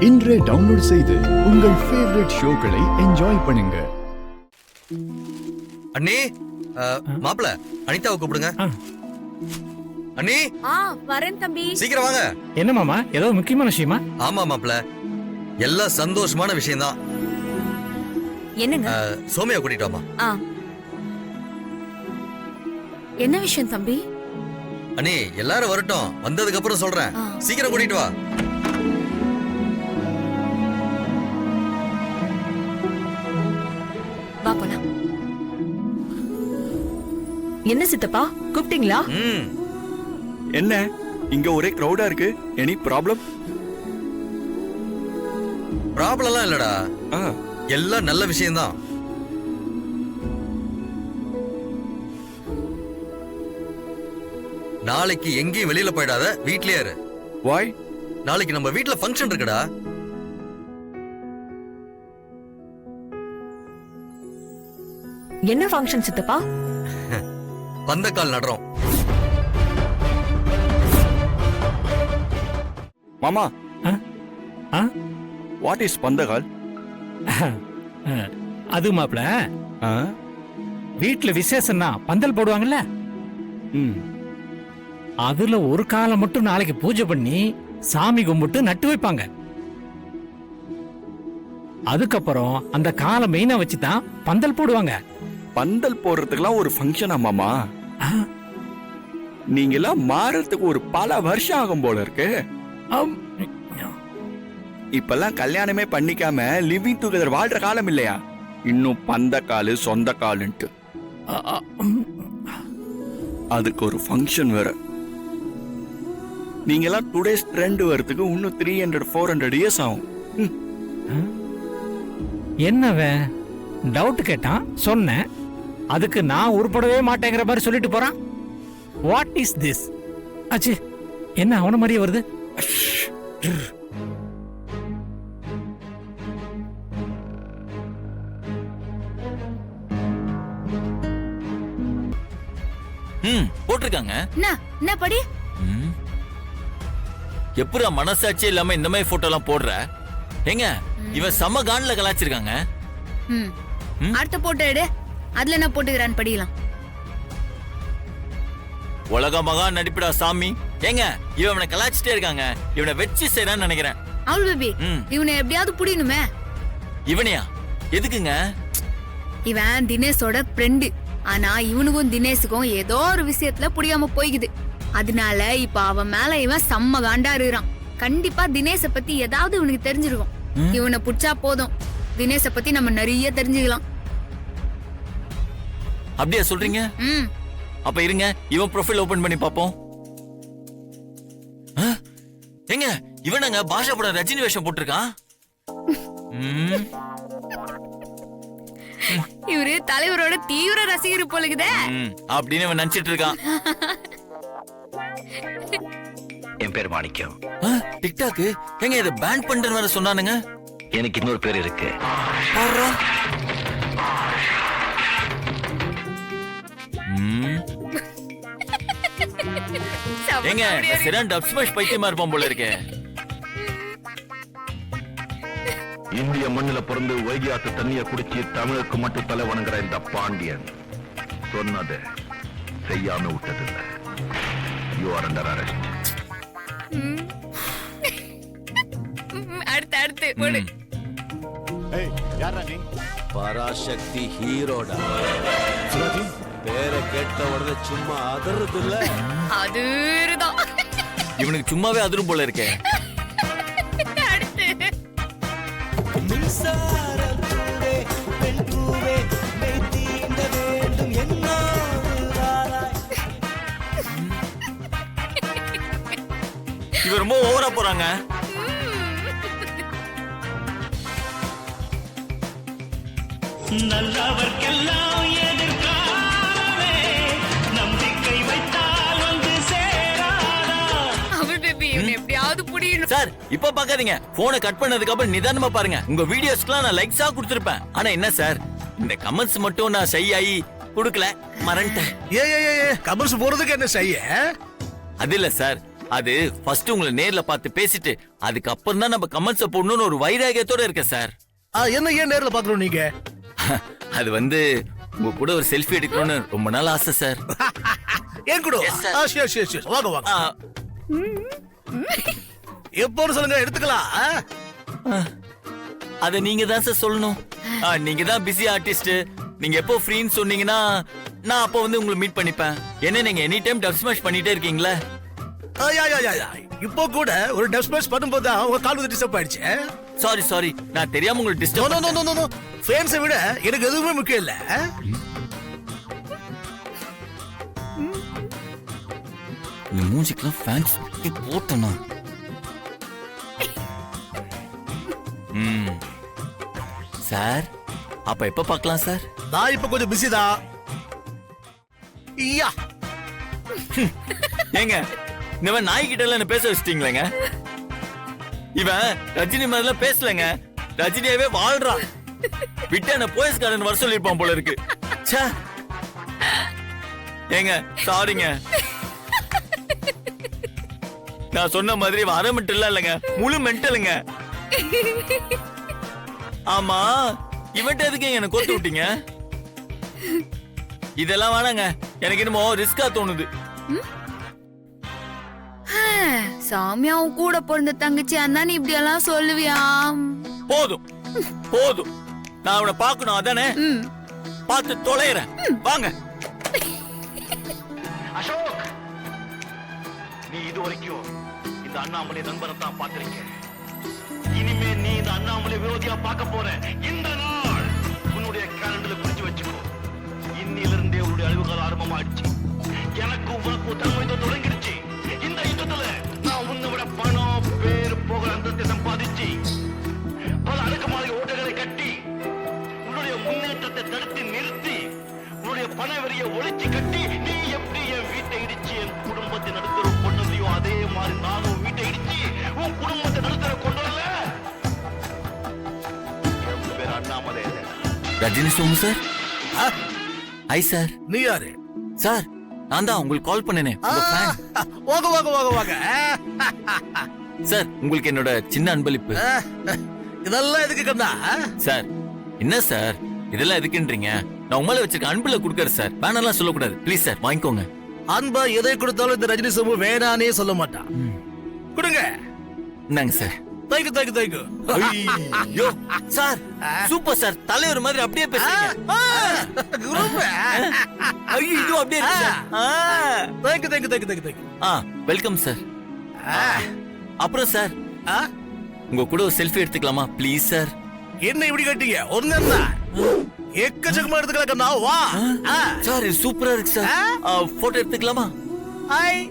இன்றே டவுன்லோட் செய்து உங்கள் ஃபேவரட் ஷோக்களை என்ஜாய் பண்ணுங்க. அண்ணி, மாப்பிள அனிதாவை கூப்பிடுங்க. அண்ணி, வரேன் தம்பி. சீக்கிரம் வாங்க. என்ன மாமா, ஏதோ முக்கியமான விஷயமா? ஆமா மாப்பிள, எல்லாம் சந்தோஷமான விஷயம்தான். என்னங்க? சோமியா கூட்டிட்டு வாமா. என்ன விஷயம் தம்பி? அண்ணி, எல்லாரும் வரட்டும், வந்ததுக்கு அப்புறம் சொல்றேன். சீக்கிரம் கூட்டிட்டு வா. வா போலாம். என்ன சித்தப்பா கூப்பிட்டீங்களா? என்ன இங்க ஒரே கிரௌடா இருக்கு? Any problem? ப்ராப்ளம்லாம் இல்லடா, எல்லாம் நல்ல விஷயம்தான். நாளைக்கு எங்கேயும் வெளியில போயிடாத, வீட்லயே இரு. Why? நாளைக்கு நம்ம வீட்ல ஃபங்க்ஷன் இருக்குடா. என்ன ஃபங்க்ஷன் சித்தப்பா? பந்தக்கால் நடுறோம். மாமா, வாட் இஸ் பந்தகால்? அது மாப்ள, வீட்டுல விசேஷம்னா பந்தல் போடுவாங்கல்ல, அதுல ஒரு காலை மட்டும் நாளைக்கு பூஜை பண்ணி சாமி கும்பிட்டு நட்டு வைப்பாங்க. அதுக்கப்புறம் அந்த காலை மெயினா வச்சுதான் பந்தல் போடுவாங்க. பந்தல் போடுறதுக்குலாம் ஒரு ஃபங்க்ஷனா மாமா? நீங்க எல்லாம் மாறதுக்கு ஒரு பல வருஷம் ஆகும் போல இருக்கு. இப்பெல்லாம் கல்யாணமே பண்ணிக்காம லிவிங் டுகெதர் வாழ்ற காலம் இல்லையா? இன்னும் பந்த காலு சொந்த காலுன்ட்டு அதுக்கு ஒரு ஃபங்க்ஷன் வேற. நீங்க எல்லாம் டுடேஸ் ட்ரெண்ட் வரதுக்கு இன்னும் 300-400 இயர்ஸ் ஆகும். என்னவே டவுட் கேட்டான், சொன்னேன். அதுக்கு நான் உருப்படவே மாட்டேங்கிற மாதிரி சொல்லிட்டு போறான். What is this? அச்சு, என்ன அவன மாதிரியே வருது? போட்டிருக்காங்க. என்ன படி? எப்படா மனசாட்சி இல்லாம இந்த மாதிரி போட்டோ எல்லாம் போடுற? ஏங்க, இவன் செம்ம கான்ல கலாச்சிருக்காங்க. அடுத்த போட்டோ எடு, அதுல என்ன போட்டுக்கிறான்னு படிக்கலாம். உலக மகா நடிப்புடா சாமி. ஏங்க, இவனை கலாச்சிட்டே இருக்காங்க. இவனை வெச்சு செய்யறான்னு நினைக்கிறேன். அவள் பேபி, இவனை எப்படியாவது புடியணுமே. இவனையா? எதுக்குங்க? இவன் தினேஷோட ஃப்ரெண்டு. ஆனா இவனுக்கும் தினேஷுக்கும் ஏதோ ஒரு விஷயத்துல புடியாம போய்க்குது. அதனால இப்ப அவன் மேல இவன் செம்ம காண்டா இருக்கிறான். கண்டிப்பா தினேஷ பத்தி ஏதாவது இவனுக்கு தெரிஞ்சிருக்கும். இவனை புடிச்சா போதும், தினேஷ பத்தி நம்ம நிறைய தெரிஞ்சுக்கலாம். அப்படியா சொல்றீங்க? அப்ப இருங்க, இவன் ப்ரொஃபைல் ஓபன் பண்ணி பாப்போம். ஏங்க, இவனங்க பாஷா படம் ரஜினி வேஷம் போட்டிருக்கான். இவரு தலைவரோட தீவிர ரசிகர் போலுக்குதே அப்படின்னு இவன் நினைச்சிட்டு இருக்கான். என் பேர் மாணிக்கம். டிக்டாக் எங்க இத பேன் பண்றேன்னு வேற சொன்னானுங்க. எனக்கு இன்னொரு பேர் இருக்கு. எங்க சரியான டப் ஸ்மாஷ் பைத்தியமா இருப்பான் போல இருக்கே. இந்திய மண்ணில பிறந்து வைகாத்து தண்ணிய குடிச்சு தமிழுக்கு மட்டும் தலை வணங்குற இந்த பாண்டியன் சொன்னது செய்யாம விட்டதில்லை. You are under arrest. அடுத்து போடு. பராசக்தி ஹீரோடா. பேரை கேட்ட உடனே சும்மா அதறது இல்ல. அதுதான் இவனுக்கு சும்மாவே அதிரும் போல இருக்கே. இவ ரொம்ப ஓவரா போறாங்க. நல்லவர்க்கெல்லாம் எதிர்காலமே நம்பிக்கை வைத்தால் வந்து சேராதா. அவள் பேபி, இவனை எப்படியாவது புடியணும். சார், இப்ப பாக்காதீங்க. போனை கட் பண்ணதுக்கு அப்புறம் நிதானமா பாருங்க. உங்க வீடியோஸ்க்குலாம் நான் லைக்ஸா கொடுத்திருப்பேன். ஆனா என்ன சார், இந்த கமெண்ட்ஸ் மட்டும் நான் செய்யாயி கொடுக்கல, மறந்துட்டேன். கமெண்ட்ஸ் போறதுக்கு என்ன செய்ய? அது இல்ல சார், அது ஃபர்ஸ்ட் உங்களை நேர்ல பார்த்து பேசிட்டு அதுக்கப்புறம் தான் நம்ம கமெண்ட்ஸ போடணும்னு ஒரு வைராகியத்தோட இருக்கேன் சார். என்ன ஏன் நேர்ல பாக்கணும் நீங்க? அது வந்து உங்க கூட ஒரு செல்ஃபி எடுக்கணும்னு ரொம்ப நாள் ஆசை சார். ஏன் கூட? Yes, sir. சரி வாங்க வாங்க. ஆ, எப்போன்னு சொல்லுங்க, எடுத்துக்கலாம். அத நீங்க தான் சார் சொல்லணும். நீங்க தான் பிஸி ஆர்டிஸ்ட். நீங்க எப்போ ஃப்ரீன்னு சொன்னீங்கன்னா நான் அப்போ வந்து உங்களை மீட் பண்ணிப்பேன். என்ன நீங்க எனி டைம் டப் ஸ்மாஷ் பண்ணிட்டே இருக்கீங்களா? இப்போ கூட ஒரு டப் ஸ்மாஷ் பண்ணும்போது தான் உங்க கால் வந்து டிஸ்டர்ப் ஆயிடுச்சு. சாரி நான் தெரியாம உங்களுக்கு டிஸ்டர்ப். நோ ஃபேன்ஸை விட எனக்கு எதுவுமே முக்கியம் இல்ல. இந்த மியூசிக்லாம் ஃபேன்ஸ் போட்டனா? சார் அப்ப எப்ப பார்க்கலாம் சார்? நான் இப்ப கொஞ்சம் பிஸி தான். ஏங்க இந்த நாய்கிட்ட எல்லாம் என்ன பேச வச்சிட்டீங்களேங்க. இவன் ரஜினி மாதிரிலாம் பேசலங்க, ரஜினியாவே வாழ்றான். விட்டு என்ன போயஸ் கார்டன் வர சொல்லிருப்பான் போல இருக்கு. ஏங்க சாரிங்க. நான் சொன்ன மாதிரி அரை மென்டல் இல்லங்க, முழு மென்டலுங்க. ஆமா இவன்ட்ட எதுக்கு என்ன கோத்து விட்டீங்க? இதெல்லாம் வேணாங்க, எனக்கு என்னமோ ரிஸ்கா தோணுது. சாமியாவும் கூட பிறந்த தங்கச்சி அந்தானே இப்படி எல்லாம் சொல்லுவியா? போதும் நான் அவனை பார்க்கணும் அதானே? பார்த்து தொலைறேன் வாங்க. அசோக், நீ இது வரைக்கும் இந்த அண்ணாமலை நண்பரை தான் பார்த்திருக்க. இனிமே நீ இந்த அண்ணாமலை விரோதியா பார்க்க போற. இந்த நாள் உன்னுடைய கேலண்டர்ல குறிச்சு வச்சுக்கோ. இன்னிலிருந்தே உன்னுடைய அழிவுகால ஆரம்பமாயிடுச்சு. எனக்கு உனக்கு தன்மை தொடங்கிடுச்சு. இந்த யுத்தத்துல நான் உன்னை விட பணம் பேர் போகிற அந்தத்தை சம்பாதிச்சு பல அடுக்குமாறி ஓட்டைகளை கட்டி உன்னுடைய முன்னேற்றத்தை தடுத்து நிறுத்தி உன்னுடைய பண வரியை ஒழிச்சு கட்டி நீ எப்படி என் வீட்டை இடிச்சு என் குடும்பத்தை நடுத்தர கொண்டு வந்தியோ அதே மாதிரி நானும் வீட்டை இடிச்சு உன் குடும்பத்தை நடுத்தர கொண்டு வரல. என் பேர் அண்ணாமலை. ரஜினி சோமு சார். ஐ சார். நீ யாரு? சார் நான் தான் உங்களுக்கு கால் பண்ணனே. வாங்க. சார் உங்களுக்கு என்னோட சின்ன அன்பளிப்பு. இதெல்லாம் எதுக்கு கண்ணா? சார் என்ன சார் இதெல்லாம் எதுக்குன்றீங்க? நான் உங்களை வச்சிருக்க அன்புல குடுக்கறேன் சார். வேணாம்லாம் சொல்லக்கூடாது ப்ளீஸ் சார், வாங்கிக்கோங்க. அன்பா எதை கொடுத்தாலும் இந்த ரஜினி சோமு வேணானே சொல்ல மாட்டான். கொடுங்க. இந்தாங்க சார். தேங்க்யூ. ஐயோ சார் சூப்பர் சார், தலைவர் மாதிரி அப்படியே பேசுறீங்க. ஐயோ அப்படியே இருக்கு சார். தேங்க்யூ. Welcome sir. அப்புறம் சார் உங்க கூட ஒரு செல்ஃபி எடுத்துக்கலாமா ப்ளீஸ் சார்? என்ன இப்படி கட்டிங்க? ஒண்ணு எக்கச்சக்கமா எடுத்துக்கலாம் கண்ணா, வா. சார் இது சூப்பரா இருக்கு சார். போட்டோ எடுத்துக்கலாமா? ஹாய்.